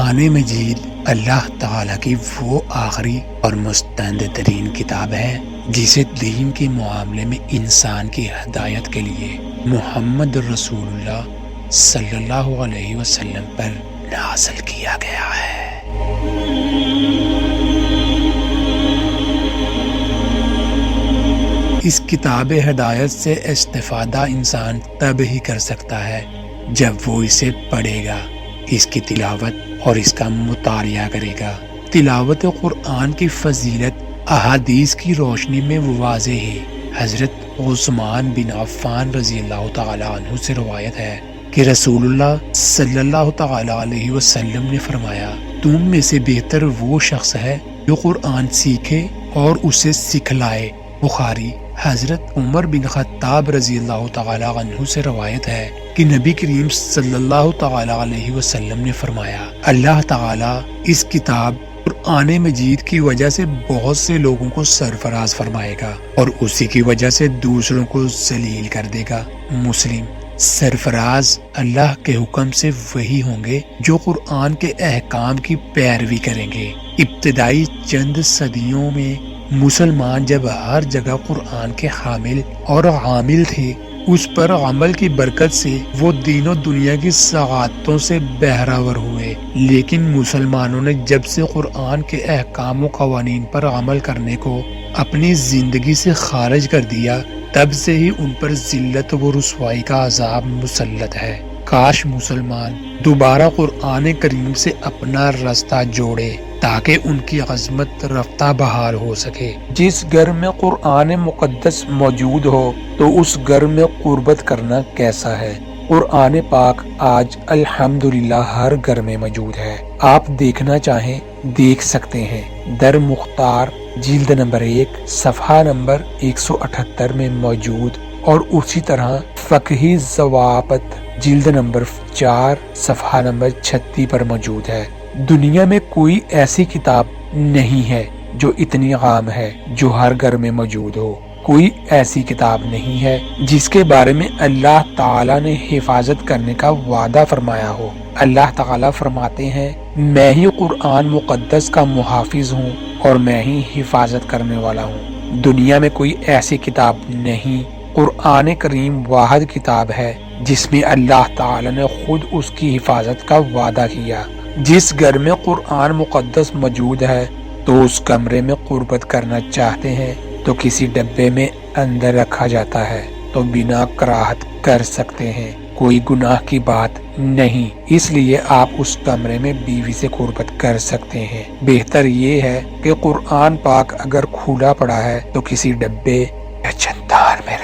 قرآن مجید اللہ تعالیٰ کی وہ آخری اور مستند ترین کتاب ہے جسے دین کے معاملے میں انسان کی ہدایت کے لیے محمد رسول اللہ صلی اللہ علیہ وسلم پر نازل کیا گیا ہے۔ اس کتاب ہدایت سے استفادہ انسان تب ہی کر سکتا ہے جب وہ اسے پڑھے گا، اس کی تلاوت اور اس کا مطالعہ کرے گا۔ تلاوت قرآن کی فضیلت احادیث کی روشنی میں واضح ہے۔ حضرت عثمان بن عفان رضی اللہ تعالی عنہ سے روایت ہے کہ رسول اللہ صلی اللہ تعالی علیہ وسلم نے فرمایا، تم میں سے بہتر وہ شخص ہے جو قرآن سیکھے اور اسے سکھلائے۔ بخاری۔ حضرت عمر بن خطاب رضی اللہ تعالی عنہ سے روایت ہے کہ نبی کریم صلی اللہ تعالی علیہ وسلم نے فرمایا، اللہ تعالی اس کتاب قرآن مجید کی وجہ سے بہت سے لوگوں کو سرفراز فرمائے گا اور اسی کی وجہ سے دوسروں کو ذلیل کر دے گا۔ مسلم۔ سرفراز اللہ کے حکم سے وہی ہوں گے جو قرآن کے احکام کی پیروی کریں گے۔ ابتدائی چند صدیوں میں مسلمان جب ہر جگہ قرآن کے حامل اور عامل تھے، اس پر عمل کی برکت سے وہ دین و دنیا کی سعادتوں سے بہرہور ہوئے۔ لیکن مسلمانوں نے جب سے قرآن کے احکام و قوانین پر عمل کرنے کو اپنی زندگی سے خارج کر دیا، تب سے ہی ان پر ذلت و رسوائی کا عذاب مسلط ہے۔ کاش مسلمان دوبارہ قرآن کریم سے اپنا رستہ جوڑے تاکہ ان کی عظمت رفتہ بحال ہو سکے۔ جس گھر میں قرآن مقدس موجود ہو تو اس گھر میں قربت کرنا کیسا ہے۔ قرآن پاک آج الحمدللہ ہر گھر میں موجود ہے۔ آپ دیکھنا چاہیں دیکھ سکتے ہیں۔ در مختار جلد نمبر 1 صفحہ نمبر 178 میں موجود، اور اسی طرح فقہی ضوابط جلد نمبر 4 صفحہ نمبر 36 پر موجود ہے۔ دنیا میں کوئی ایسی کتاب نہیں ہے جو اتنی عام ہے جو ہر گھر میں موجود ہو۔ کوئی ایسی کتاب نہیں ہے جس کے بارے میں اللہ تعالیٰ نے حفاظت کرنے کا وعدہ فرمایا ہو۔ اللہ تعالیٰ فرماتے ہیں، میں ہی قرآن مقدس کا محافظ ہوں اور میں ہی حفاظت کرنے والا ہوں۔ دنیا میں کوئی ایسی کتاب نہیں۔ قرآن کریم واحد کتاب ہے جس میں اللہ تعالیٰ نے خود اس کی حفاظت کا وعدہ کیا۔ جس گھر میں قرآن مقدس موجود ہے تو اس کمرے میں قربت کرنا چاہتے ہیں تو کسی ڈبے میں اندر رکھا جاتا ہے تو بنا کراہت کر سکتے ہیں، کوئی گناہ کی بات نہیں۔ اس لیے آپ اس کمرے میں بیوی سے قربت کر سکتے ہیں۔ بہتر یہ ہے کہ قرآن پاک اگر کھلا پڑا ہے تو کسی ڈبے یا چندان میں